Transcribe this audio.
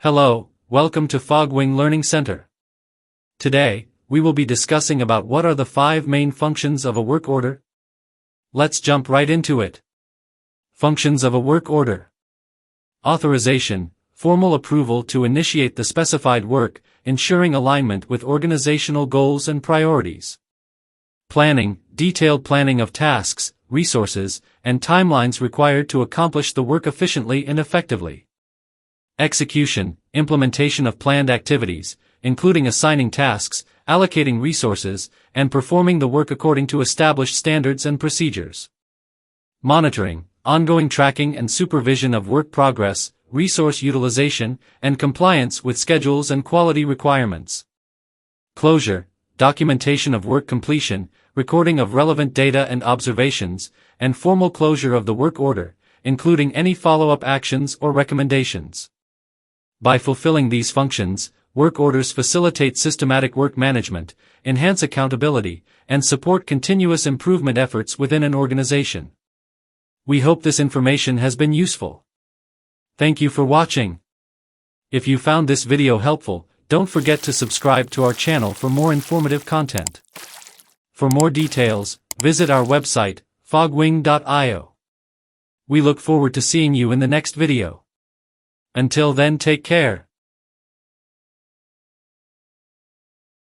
Hello, welcome to Fogwing Learning Center. Today, we will be discussing about what are the 5 main functions of a work order. Let's jump right into it. Functions of a work order. Authorization, formal approval to initiate the specified work, ensuring alignment with organizational goals and priorities. Planning, detailed planning of tasks, resources, and timelines required to accomplish the work efficiently and effectively. Execution, implementation of planned activities, including assigning tasks, allocating resources, and performing the work according to established standards and procedures. Monitoring, ongoing tracking and supervision of work progress, resource utilization, and compliance with schedules and quality requirements. Closure, documentation of work completion, recording of relevant data and observations, and formal closure of the work order, including any follow-up actions or recommendations. By fulfilling these functions, work orders facilitate systematic work management, enhance accountability, and support continuous improvement efforts within an organization. We hope this information has been useful. Thank you for watching. If you found this video helpful, don't forget to subscribe to our channel for more informative content. For more details, visit our website, fogwing.io. We look forward to seeing you in the next video. Until then, take care.